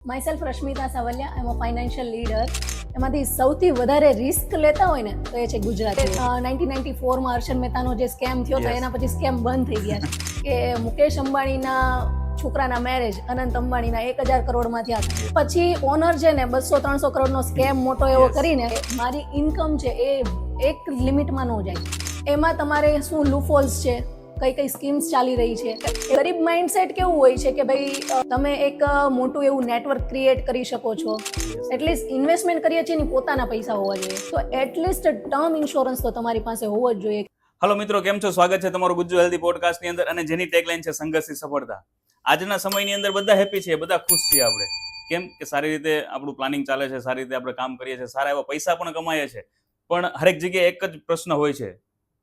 Myself Rashmita Savaliya, આઈ એમ અ financial leader. એમાંથી સૌથી વધારે રિસ્ક લેતા હોય ને તો એ છે ગુજરાત. 1994માં હર્ષદ મહેતાનો જે સ્કેમ થયો હતો એના પછી સ્કેમ બંધ થઈ ગયા છે કે મુકેશ અંબાણીના છોકરાના મેરેજ અનંત અંબાણીના 1000 કરોડમાં થયા. પછી ઓનર છે ને 200-300 કરોડનો સ્કેમ મોટો એવો કરીને મારી ઇન્કમ છે એ એક લિમિટમાં ન જાય. એમાં તમારે શું લૂફોલ્સ છે, કઈ કઈ સ્કીમ્સ ચાલી રહી છે. ગરીબ માઇન્ડસેટ કેવું હોય છે કે ભાઈ તમે એક મોટું એવું નેટવર્ક ક્રિએટ કરી શકો છો. એટલીસ્ટ ઇન્વેસ્ટમેન્ટ કરીએ છીએ ને પોતાના પૈસા હોવા જોઈએ, તો એટલીસ્ટ ટર્મ ઇન્સ્યોરન્સ તો તમારી પાસે હોવો જ જોઈએ. હલો મિત્રો, કેમ છો? સ્વાગત છે તમારું ગુજ્જુ હેલ્ધી પોડકાસ્ટની અંદર, અને જેની ટેગલાઇન છે સંઘર્ષથી સફળતા. આજના સમયની અંદર બધા હેપી છે, બધા ખુશ છીએ આપણે. કેમ કે સારી રીતે આપણું પ્લાનિંગ ચાલે છે, સારી રીતે આપણે કામ કરીએ છીએ, સારા એવા પૈસા પણ કમાઈએ છીએ. પણ હરેક જગ્યાએ એક જ પ્રશ્ન હોય છે,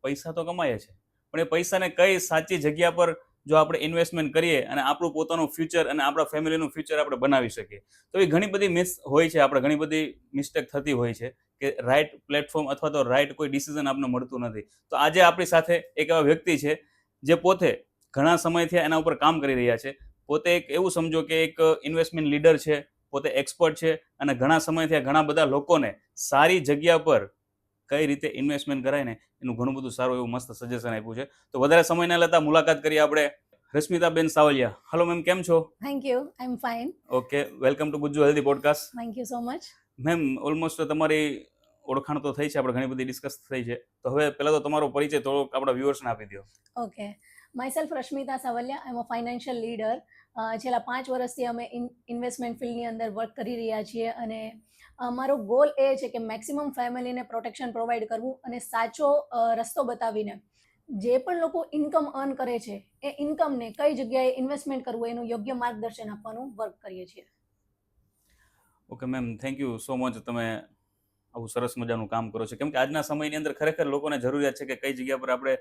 પૈસા તો કમાઈએ છીએ, પણ એ પૈસાને કઈ સાચી જગ્યા પર જો આપણે ઇન્વેસ્ટમેન્ટ કરીએ અને આપણું પોતાનું ફ્યુચર અને આપણા ફેમિલીનું ફ્યુચર આપણે બનાવી શકીએ. તો એ ઘણી બધી મિસ હોય છે, આપણે ઘણી બધી મિસ્ટેક થતી હોય છે કે રાઈટ પ્લેટફોર્મ અથવા તો રાઈટ કોઈ ડિસિઝન આપણને મળતું નથી. તો આજે આપણી સાથે એક એવા વ્યક્તિ છે જે પોતે ઘણા સમયથી એના ઉપર કામ કરી રહ્યા છે. પોતે એક એવું સમજો કે એક ઇન્વેસ્ટમેન્ટ લીડર છે, પોતે એક્સપર્ટ છે, અને ઘણા સમયથી ઘણા બધા લોકોને સારી જગ્યા પર કઈ રીતે ઇન્વેસ્ટમેન્ટ કરાય ને એનું ઘણું બધું સારું એવું મસ્ત સજેશન આપ્યું છે. તો વધારે સમય ના લેતા મુલાકાત કરીએ આપણે રશ્મિતાબેન સાવલિયા. હલો મેમ, કેમ છો? Thank you, I am fine. Okay, welcome to Gujju healthy podcast. Thank you so much. Ma'am, almost તમારી ઓળખાણ તો થઈ છે, આપણે ઘણી બધી ડિસ્કસ થઈ છે. તો હવે પહેલા તો તમારો પરિચય થોડોક આપણા વ્યુઅર્સને આપી દો. ઓકે, માયસેલ્ફ રશ્મિતા સાવલિયા, આઈ એમ અ ફાઇનાન્શિયલ લીડર. છેલ્લા 5 વર્ષથી અમે ઇન્વેસ્ટમેન્ટ ફિલ્ડની અંદર વર્ક કરી રહ્યા છીએ, અને મારો ગોલ એ છે કે મેક્સિમમ ફેમિલીને પ્રોટેક્શન પ્રોવાઈડ કરવું અને સાચો રસ્તો બતાવીને જે પણ લોકો ઇન્કમ અર્ન કરે છે એ ઇન્કમને કઈ જગ્યાએ ઇન્વેસ્ટમેન્ટ કરવું એનું યોગ્ય માર્ગદર્શન આપવાનું વર્ક કરીએ છીએ. Okay ma'am, thank you so much. તમે આવું સરસ મજાનું કામ કરો છો, કેમ કે આજના સમયની અંદર ખરેખર લોકોને જરૂરિયાત છે કે કઈ જગ્યા પર આપણે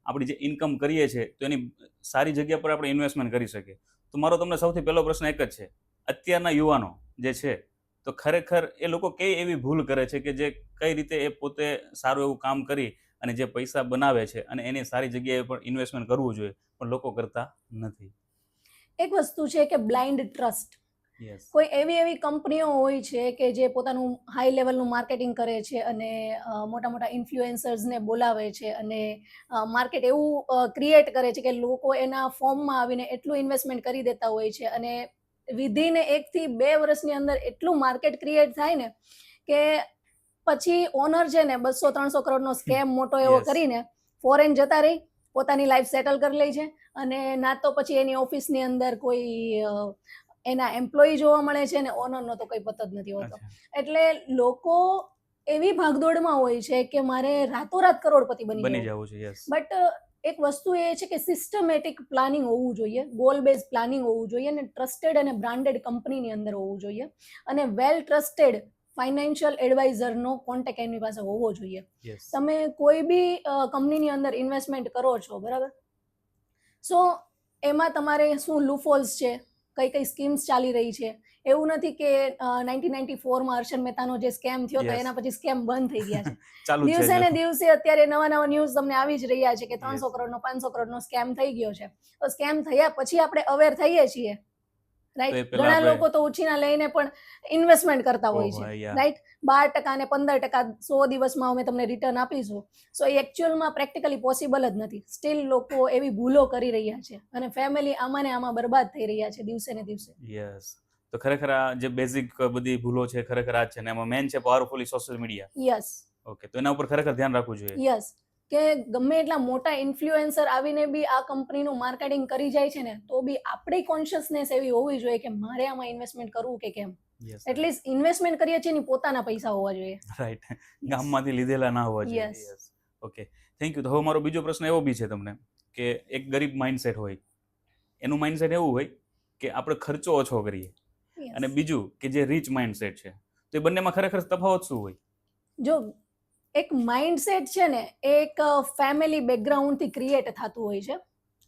આપણી જે ઇન્કમ કરીએ છીએ તો એની સારી જગ્યા પર આપણે ઇન્વેસ્ટમેન્ટ કરી શકીએ. તો મારો તમને સૌથી પહેલો પ્રશ્ન એક જ છે, અત્યારના યુવાનો જે છે તો ખરેખર એ લોકો કઈ એવી ભૂલ કરે છે કે જે કઈ રીતે એ પોતે સારું એવું કામ કરી અને જે પૈસા બનાવે છે અને એની સારી જગ્યાએ પણ ઇન્વેસ્ટમેન્ટ કરવું જોઈએ, પણ લોકો કરતા નથી? એક વસ્તુ છે કે બ્લાઇન્ડ ટ્રસ્ટ. કોઈ એવી કંપનીઓ હોય છે કે જે પોતાનું હાઈ લેવલનું માર્કેટિંગ કરે છે અને મોટા મોટા ઇન્ફ્લુએન્સર્સને બોલાવે છે અને માર્કેટ એવું ક્રિએટ કરે છે કે લોકો એના ફોર્મમાં આવીને એટલું ઇન્વેસ્ટમેન્ટ કરી દેતા હોય છે, અને વિધિન 1 થી 2 વર્ષની અંદર એટલું માર્કેટ ક્રિએટ થાય ને કે પછી ઓનર છે ને 200-300 કરોડનો સ્કેમ મોટો એવો કરીને ફોરેન જતા રહી પોતાની લાઈફ સેટલ કરી લે છે, અને ના તો પછી એની ઓફિસની અંદર કોઈ એના એમ્પ્લોયી જોવા મળે છે ને ઓનરનો તો કોઈ પતો જ નથી હોતો. એટલે લોકો એવી ભાગદોડમાં હોય છે કે મારે રાતોરાત કરોડપતિ બની જવું છે. બટ એક વસ્તુ એ છે કે સિસ્ટમેટિક પ્લાનિંગ હોવું જોઈએ, ગોલ બેઝ પ્લાનિંગ હોવું જોઈએ, અને ટ્રસ્ટેડ અને બ્રાન્ડેડ કંપનીની અંદર હોવું જોઈએ, અને વેલ ટ્રસ્ટેડ ફાઇનાન્શિયલ એડવાઇઝરનો કોન્ટેક્ટ એમની પાસે હોવો જોઈએ. તમે કોઈ બી કંપનીની અંદર ઇન્વેસ્ટમેન્ટ કરો છો, બરાબર, સો એમાં તમારે શું લૂફોલ્સ છે, કઈ કઈ સ્કીમ્સ ચાલી રહી છે. એવું નથી કે 1994માં હર્ષદ મહેતાનો જે સ્કેમ થયો હતો એના પછી સ્કેમ બંધ થઈ ગયા છે. દિવસે ને દિવસે અત્યારે નવા નવા ન્યૂઝ તમને આવી જ રહ્યા છે કે 300 કરોડનો 500 કરોડનો સ્કેમ થઈ ગયો છે. તો સ્કેમ થયા પછી આપણે અવેર થઈએ છીએ, રાઈટ. ઘણા લોકો તો ઉછીના લઈને પણ ઇન્વેસ્ટમેન્ટ કરતા હોય છે, રાઈટ. 12% ને 15% 100 દિવસમાં અમે તમને રિટર્ન આપીશું. સો એ એકચ્યુઅલમાં પ્રેક્ટિકલી પોસિબલ જ નથી. સ્ટીલ લોકો એવી ભૂલો કરી રહ્યા છે અને ફેમિલી આમાં ને આમાં બરબાદ થઈ રહ્યા છે દિવસે ને દિવસે. યસ. તો ખરેખર આ જે બેઝિક બધી ભૂલો છે ખરેખર આ જ છે, ને એમાં મેન છે પાવરફુલી સોશિયલ મીડિયા. યસ. ઓકે, તો એના ઉપર ખરેખર ધ્યાન રાખવું જોઈએ. યસ, કે ગમે એટલા મોટા ઇન્ફ્લુએન્સર આવીને બી આ કંપનીનું માર્કેટિંગ કરી જાય છે ને તો બી આપણી કોન્શિયસનેસ એવી હોવી જોઈએ કે મારે આમાં ઇન્વેસ્ટમેન્ટ કરવું કે કેમ. એટલીસ્ટ ઇન્વેસ્ટમેન્ટ કરીએ છીએ ને પોતાના પૈસા હોવા જોઈએ. રાઈટ, ગામમાંથી લીધેલા ના હોવા જોઈએ. યસ. Okay, thank you. તો હવે મારો બીજો પ્રશ્ન એવો બી છે તમને કે એક ગરીબ માઇન્ડસેટ હોય, એનું માઇન્ડસેટ એવું હોય કે આપણે ખર્ચો ઓછો કરીએ, અને બીજું કે જે રીચ માઇન્ડસેટ છે, તો એ બંનેમાં ખરેખર તફાવત શું હોય? જો એક માઇન્ડસેટ છે ને એક ફેમિલી બેકગ્રાઉન્ડથી ક્રિએટ થતું હોય છે,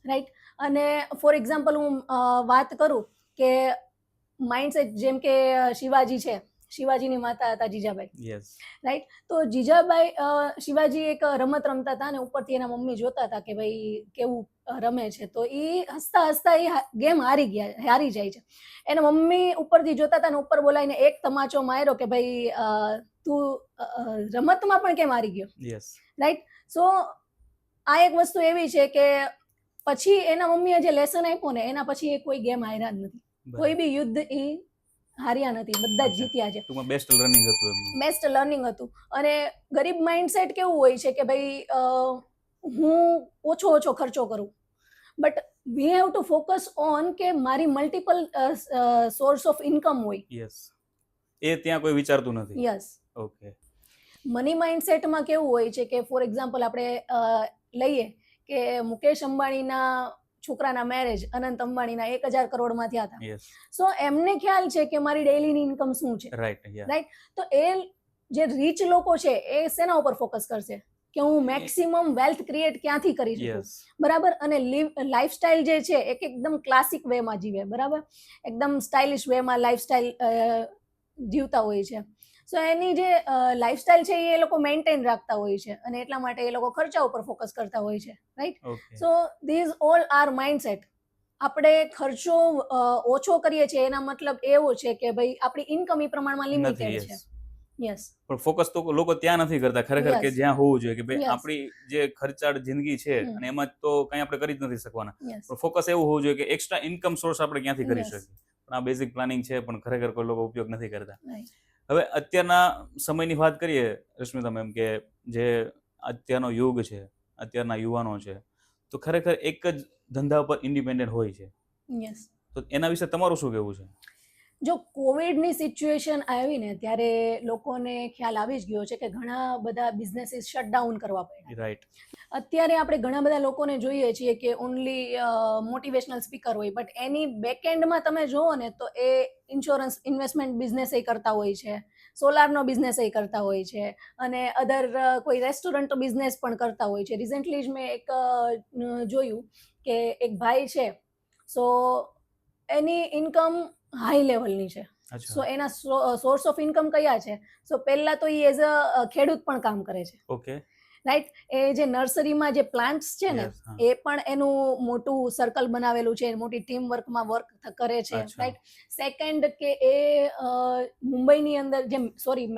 રાઈટ. અને ફોર એક્ઝામ્પલ હું વાત કરું કે માઇન્ડસેટ જેમ કે શિવાજી છે, શિવાજીની માતા હતા જીજાબાઈ, રાઈટ. તો જીજાબાઈ શિવાજી એક રમત રમતા હતા ને ઉપરથી એના મમ્મી જોતા હતા કે ભાઈ કેવું રમે છે તો એ હસતા હસતા એ ગેમ હારી જાય છે. એના મમ્મી ઉપરથી જોતા હતા ને ઉપર બોલાવીને એક તમાચો માર્યો કે ભાઈ તું રમતમાં પણ કેમ હારી ગયો, રાઈટ. સો આ એક વસ્તુ એવી છે કે પછી એના મમ્મીએ જે લેસન આપ્યો ને એના પછી એ કોઈ ગેમ હાર્યા જ નથી, કોઈ બી યુદ્ધ એ હાર્યા નથી, બધા જ જીત્યા છે. બેસ્ટ લર્નિંગ હતું એમનું. બેસ્ટ લર્નિંગ હતું. અને ગરીબ માઇન્ડસેટ કેવું હોય છે કે ભાઈ હું ઓછો ખર્ચો કરું, but we have to focus on કે મારી મલ્ટિપલ સોર્સ ઓફ ઇન્કમ હોય. યસ, એ ત્યાં કોઈ વિચારતું નથી. યસ. ઓકે. મની માઇન્ડસેટમાં કેવું હોય છે કે ફોર એક્ઝામ્પલ આપણે લઈએ કે મુકેશ અંબાણીના છોકરાના મેરેજ અનંત અંબાણીના 1000 કરોડમાં થયા હતા. સો એમને ખ્યાલ છે કે મારી ડેઈલીની ઇન્કમ શું છે, રાઈટ. તો એ જે રીચ લોકો છે એ શેના ઉપર ફોકસ કરશે કે હું મેક્સિમમ વેલ્થ ક્રિએટ ક્યાંથી કરી શકું, બરાબર. અને લાઈફસ્ટાઈલ જે છે એકદમ ક્લાસિક વેમાં જીવે, બરાબર, એકદમ સ્ટાઇલિશ વેમાં લાઈફસ્ટાઈલ જીવતા હોય છે. સો એની જે લાઈફસ્ટાઈલ છે એ લોકો મેન્ટેન રાખતા હોય છે અને એટલા માટે એ લોકો ખર્ચા ઉપર ફોકસ કરતા હોય છે, right. So this all are mindset. આપણે ખર્ચો ઓછો કરીએ છીએ એના મતલબ એવો છે કે ભાઈ આપણી ઇન્કમ એ પ્રમાણમાં લિમિટેડ છે. યસ. પણ ફોકસ તો લોકો ત્યાં નથી કરતા ખરેખર કે જ્યાં હોવું જોઈએ કે ભાઈ આપણી જે ખર્ચાળ જિંદગી છે અને એમાં તો કંઈ આપણે કરી જ નથી શકવાના, પણ ફોકસ એવું હોવું જોઈએ કે એક્સ્ટ્રા ઇન્કમ સોર્સ આપણે ક્યાંથી કરી શકીએ. પણ આ બેઝિક પ્લાનિંગ છે પણ ખરેખર કોઈ લોકો ઉપયોગ નથી કરતા. હવે અત્યારના સમયની વાત કરીએ રશ્મિતા મેમ, કે જે અત્યારનો યુગ છે, અત્યારના યુવાનો છે, તો ખરેખર એક જ ધંધા પર ઇન્ડિપેન્ડન્ટ હોય છે. યસ. તો એના વિશે તમારું શું કહેવું છે? જો કોવિડની સિચ્યુએશન આવી ને ત્યારે લોકોને ખ્યાલ આવી જ ગયો છે કે ઘણા બધા બિઝનેસીસ શટડાઉન કરવા પડ્યા. રાઈટ. અત્યારે આપણે ઘણા બધા લોકોને જોઈએ છીએ કે ઓનલી મોટિવેશનલ સ્પીકર હોય, બટ એની બેકએન્ડમાં તમે જુઓ ને તો એ ઇન્સ્યોરન્સ ઇન્વેસ્ટમેન્ટ બિઝનેસ એ કરતા હોય છે, સોલારનો બિઝનેસ એ કરતા હોય છે અને અધર કોઈ રેસ્ટોરન્ટ બિઝનેસ પણ કરતા હોય છે. રિસેન્ટલી જ મેં એક જોયું કે એક ભાઈ છે, સો એની ઇન્કમ હાઈ લેવલની છે. સો એના સોર્સ ઓફ ઇન્કમ કયા છે? સો પહેલા તો એ એઝ અ ખેડૂત પણ કામ કરે છે. ઓકે. રાઈટ. એ જે નર્સરીમાં જે પ્લાન્ટ્સ છે ને એ પણ એનું મોટું સર્કલ બનાવેલું છે, મોટી ટીમ વર્કમાં વર્ક કરે છે, રાઈટ. સેકન્ડ કે એ મુંબઈની અંદર જે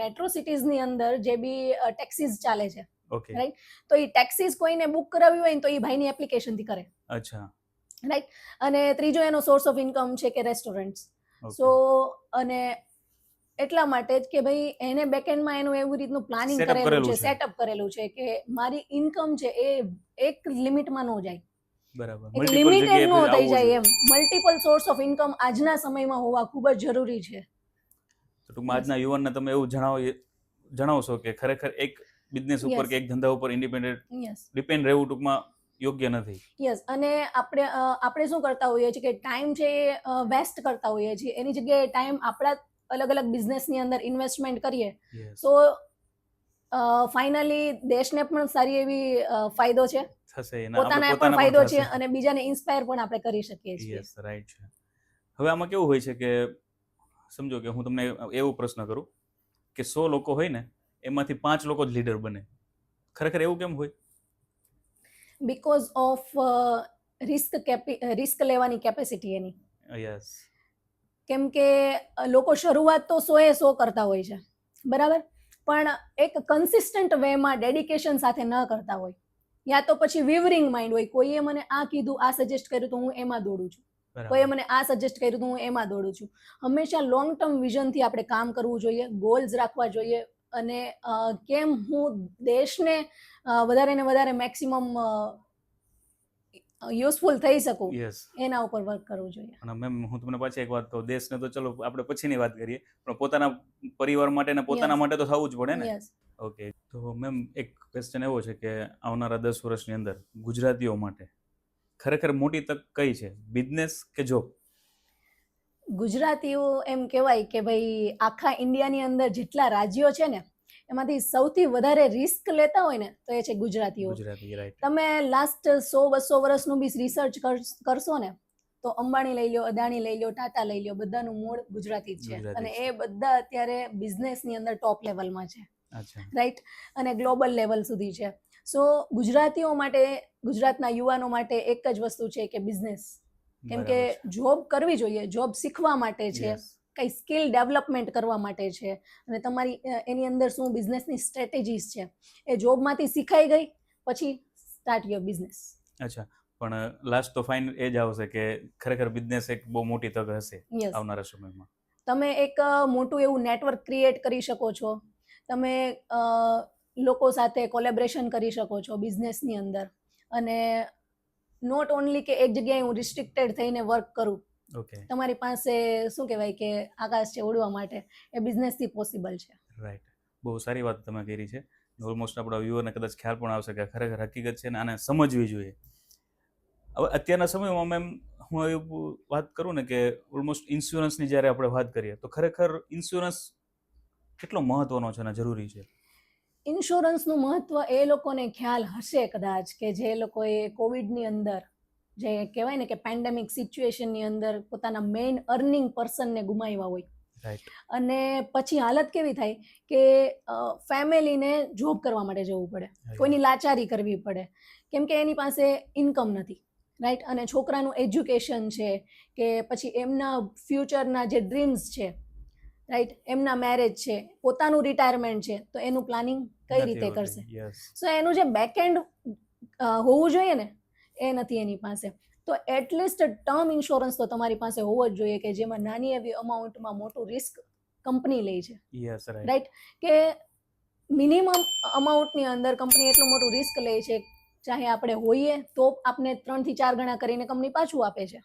મેટ્રો સિટીઝની અંદર જે બી ટેક્સીસ ચાલે છે, રાઈટ. તો એ ટેક્સીસ કોઈને બુક કરાવી હોય ને તો એ ભાઈની એપ્લિકેશનથી કરે. અચ્છા. રાઈટ. અને ત્રીજો એનો સોર્સ ઓફ ઇન્કમ છે કે રેસ્ટોરન્ટ્સ. સો અને એટલા માટે જ કે ભાઈ એને બેકએન્ડમાં એનું એવું રીતનું પ્લાનિંગ કરેલું છે, સેટઅપ કરેલું છે કે મારી ઇન્કમ છે એ એક લિમિટમાં ન જાય, બરાબર, એક લિમિટેડ ન થઈ જાય. એમ મલ્ટિપલ સોર્સ ઓફ ઇન્કમ આજના સમયમાં હોવા ખૂબ જ જરૂરી છે. તો ટૂંકમાં આજના યુવાનને તમે એવું જણાવશો કે ખરેખર એક બિઝનેસ ઉપર કે એક ધંધા ઉપર ઇન્ડિપેન્ડન્ટ ડિપેન્ડ રહેવું ટૂંકમાં યોગ્ય નથી. યસ. અને આપણે શું કરતા હોઈએ છીએ કે ટાઈમ છે એ વેસ્ટ કરતા હોઈએ છીએ, એની જગ્યાએ ટાઈમ આપણા અલગ અલગ બિઝનેસની અંદર ઇન્વેસ્ટમેન્ટ કરીએ તો ફાઇનલી દેશને પણ સારી એવી ફાયદો છે, પોતાને પણ ફાયદો છે અને બીજાને ઇન્સ્પાયર પણ આપણે કરી શકીએ છીએ. યસ, રાઈટ છે. હવે આમાં કેવું હોય છે કે સમજો કે હું તમને એવો પ્રશ્ન કરું કે 100 લોકો હોય ને એમાંથી 5 લોકો જ લીડર બને, ખરેખર એવું કેમ હોય? બીકોઝ ઓફ રિસ્ક લેવાની કેપેસિટી એની. યસ. કેમ કે લોકો શરૂઆત તો 100% કરતા હોય છે, બરાબર, પણ એક કન્સિસ્ટન્ટ વેમાં ડેડિકેશન સાથે ન કરતા હોય, યા તો પછી વિવરિંગ માઇન્ડ હોય. કોઈએ મને આ કીધું, આ સજેસ્ટ કર્યું તો હું એમાં દોડું છું, કોઈએ મને આ સજેસ્ટ કર્યું તો હું એમાં દોડું છું. હંમેશા લોંગ ટર્મ વિઝનથી આપણે કામ કરવું જોઈએ, ગોલ્સ રાખવા જોઈએ અને કેમ હું દેશને વધારે ને વધારે મેક્સિમમ યુઝફુલ થઈ શકું એના ઉપર વર્ક કરવું જોઈએ. અને મેમ હું તમને પાછી એક વાત કહું, દેશને તો ચલો આપણે પછીની વાત કરીએ, પણ પોતાના પરિવાર માટે ને પોતાના માટે તો થવું જ પડે ને. ઓકે. તો મેમ એક ક્વેશ્ચન એવો છે કે આવનારા 10 વર્ષની અંદર ગુજરાતીઓ માટે ખરેખર મોટી તક કઈ છે, બિઝનેસ કે જોબ? ગુજરાતીઓ એમ કહેવાય કે ભાઈ આખા ઇન્ડિયાની અંદર જેટલા રાજ્યો છે ને એમાંથી સૌથી વધારે રિસ્ક લેતા હોય ને તો એ છે ગુજરાતીઓ. તમે લાસ્ટ 100-200 વર્ષનું બી રિસર્ચ કરશો ને તો અંબાણી લઈ લો, અદાણી લઈ લો, ટાટા લઈ લો, બધાનું મૂળ ગુજરાતી જ છે અને એ બધા અત્યારે બિઝનેસની અંદર ટોપ લેવલમાં છે, રાઈટ, અને ગ્લોબલ લેવલ સુધી છે. સો ગુજરાતીઓ માટે, ગુજરાતના યુવાનો માટે એક જ વસ્તુ છે કે બિઝનેસ. કેમ કે જોબ કરવી જોઈએ, જોબ શીખવા માટે છે, કઈ સ્કિલ ડેવલપમેન્ટ કરવા માટે છે, અને તમારી એની અંદર શું બિઝનેસની સ્ટ્રેટેજીસ છે એ જોબમાંથી શીખાઈ ગઈ પછી સ્ટાર્ટ યોર બિઝનેસ. અચ્છા, પણ લાસ્ટ તો ફાઇન એ જ આવશે કે ખરેખર બિઝનેસ એક બહુ મોટી તક હશે આવનારા સમયમાં. તમે એક મોટું એવું નેટવર્ક ક્રિએટ કરી શકો છો, તમે લોકો સાથે કોલેબરેશન કરી શકો છો બિઝનેસની અંદર, અને નોટ ઓનલી કે એક જગ્યાએ હું રિસ્ટ્રિક્ટેડ થઈને વર્ક કરું. તમારી પાસે શું કહેવાય કે આકાશ છે ઉડવા માટે, એ બિઝનેસથી પોસિબલ છે. રાઈટ, બહુ સારી વાત તમે કરી છે. ઓલમોસ્ટ આપણા વ્યુઅરને કદાચ ખ્યાલ પણ આવશે કે ખરેખર હકીકત છે ને આને સમજવી જોઈએ. હવે અત્યારના સમયમાં મેમ હું એવું વાત કરું ને કે ઓલમોસ્ટ ઇન્સ્યોરન્સની જ્યારે આપણે વાત કરીએ તો ખરેખર ઇન્સ્યોરન્સ કેટલો મહત્વનો છે અને જરૂરી છે? ઇન્સ્યોરન્સનું મહત્વ એ લોકોને ખ્યાલ હશે કદાચ કે જે લોકોએ કોવિડની અંદર, જે કહેવાય ને કે પેન્ડેમિક સિચ્યુએશનની અંદર પોતાના મેઇન અર્નિંગ પર્સનને ગુમાવ્યા હોય. અને પછી હાલત કેવી થાય કે ફેમિલીને જોબ કરવા માટે જવું પડે, કોઈની લાચારી કરવી પડે, કેમ કે એની પાસે ઇન્કમ નથી. રાઈટ, અને છોકરાનું એજ્યુકેશન છે કે પછી એમના ફ્યુચરના જે ડ્રીમ્સ છે, રાઈટ, એમના મેરેજ છે, પોતાનું રિટાયરમેન્ટ છે, તો એનું પ્લાનિંગ કઈ રીતે કરશે? સો એનું જે બેકએન્ડ હોવું જોઈએ ને એ નથી એની પાસે. તો એટલીસ્ટ ટર્મ ઇન્સ્યોરન્સ તો તમારી પાસે હોવો જ જોઈએ કે જેમાં નાની એવી અમાઉન્ટમાં મોટું રિસ્ક કંપની લે છે. રાઈટ, કે મિનિમમ અમાઉન્ટની અંદર કંપની એટલું મોટું રિસ્ક લે છે, ચાહે આપણે હોઈએ તો આપણે 3 થી 4 ગણા કરીને કંપની પાછું આપે છે,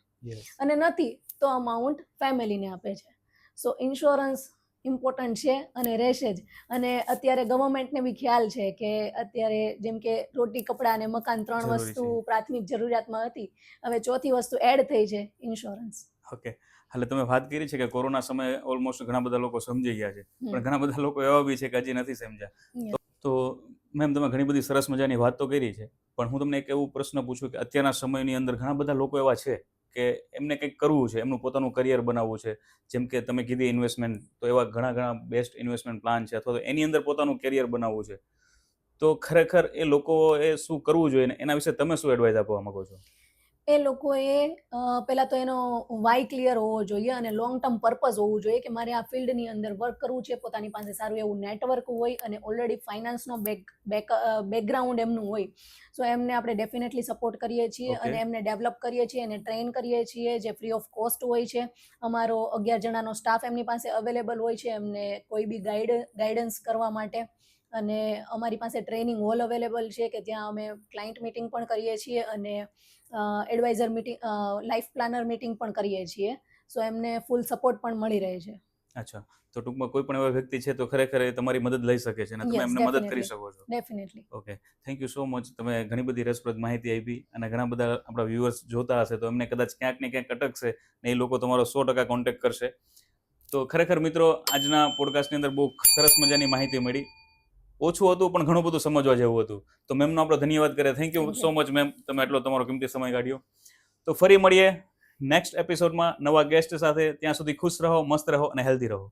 અને નથી તો અમાઉન્ટ ફેમિલીને આપે છે. સો ઇન્સ્યોરન્સ ઇમ્પોર્ટન્ટ છે અને રહેશે જ. અને અત્યારે ગવર્મેન્ટને બી ખ્યાલ છે કે અત્યારે જેમ કે રોટી, કપડાં અને મકાન 3 વસ્તુ પ્રાથમિક જરૂરિયાતમાં હતી, હવે ચોથી વસ્તુ એડ થઈ છે ઇન્સ્યોરન્સ. ઓકે, એટલે તમે વાત કરી છે કે કોરોના સમયે ઓલમોસ્ટ ઘણા બધા લોકો સમજી ગયા છે, પણ ઘણા બધા લોકો એવા બી છે કે હજી નથી સમજ્યા. તો મેમ તમે ઘણી બધી સરસ મજાની વાત તો કરી છે, પણ હું તમને એક એવું પ્રશ્ન પૂછું કે અત્યારના સમયની અંદર ઘણા બધા લોકો એવા છે કે એમને કંઈક કરવું છે, એમનું પોતાનું કરિયર બનાવવું છે, જેમ કે તમે કીધી ઇન્વેસ્ટમેન્ટ, તો એવા ઘણા બેસ્ટ ઇન્વેસ્ટમેન્ટ પ્લાન છે, અથવા તો એની અંદર પોતાનું કરિયર બનાવવું છે, તો ખરેખર એ લોકોએ શું કરવું જોઈએ ને એના વિશે તમે શું એડવાઇસ આપવા માંગો છો? એ લોકોએ પહેલાં તો એનો વાય ક્લિયર હોવો જોઈએ અને લોંગ ટર્મ પર્પઝ હોવું જોઈએ કે મારે આ ફિલ્ડની અંદર વર્ક કરવું છે, પોતાની પાસે સારું એવું નેટવર્ક હોય અને ઓલરેડી ફાઇનાન્સનો બેકગ્રાઉન્ડ એમનું હોય. સો એમને આપણે ડેફિનેટલી સપોર્ટ કરીએ છીએ અને એમને ડેવલપ કરીએ છીએ અને ટ્રેન કરીએ છીએ, જે ફ્રી ઓફ કોસ્ટ હોય છે. અમારો 11 જણાનો સ્ટાફ એમની પાસે અવેલેબલ હોય છે એમને કોઈ બી ગાઈડન્સ કરવા માટે. અને અમારી પાસે ટ્રેનિંગ હોલ અવેલેબલ છે કે ત્યાં અમે ક્લાયન્ટ મીટિંગ પણ કરીએ છીએ અને adviser meeting, life planner meeting પણ કરીએ છીએ. સો એમને ફૂલ સપોર્ટ પણ મળી રહે છે. અચ્છા, તો ટૂંકમાં કોઈ પણ એવા વ્યક્તિ છે તો ખરેખર એ તમારી મદદ લઈ શકે છે અને તમે એમને મદદ કરી શકો છો. Definitely. Okay, thank you so much. તમે ઘણી બધી રસપ્રદ માહિતી આપી અને ઘણા બધા આપણા વ્યુઅર્સ જોતા હશે તો એમને કદાચ ક્યાંક ને ક્યાંક અટકશે ને એ લોકો તમારો 100% કોન્ટેક્ટ કરશે. તો ખરેખર મિત્રો, આજના પોડકાસ્ટની અંદર બહુ સરસ મજાની માહિતી મળી. ઓછું હતું પણ ઘણું બધું સમજવા જેવું હતું. તો મેમનો આપણે ધન્યવાદ કરીએ. Thank you so much ma'am, તમે એટલો તમારો કિંમતી સમય કાઢ્યો. તો ફરી મળીએ નેક્સ્ટ એપિસોડમાં નવા ગેસ્ટ સાથે. ત્યાં સુધી ખુશ રહો, મસ્ત રહો અને હેલ્ધી રહો.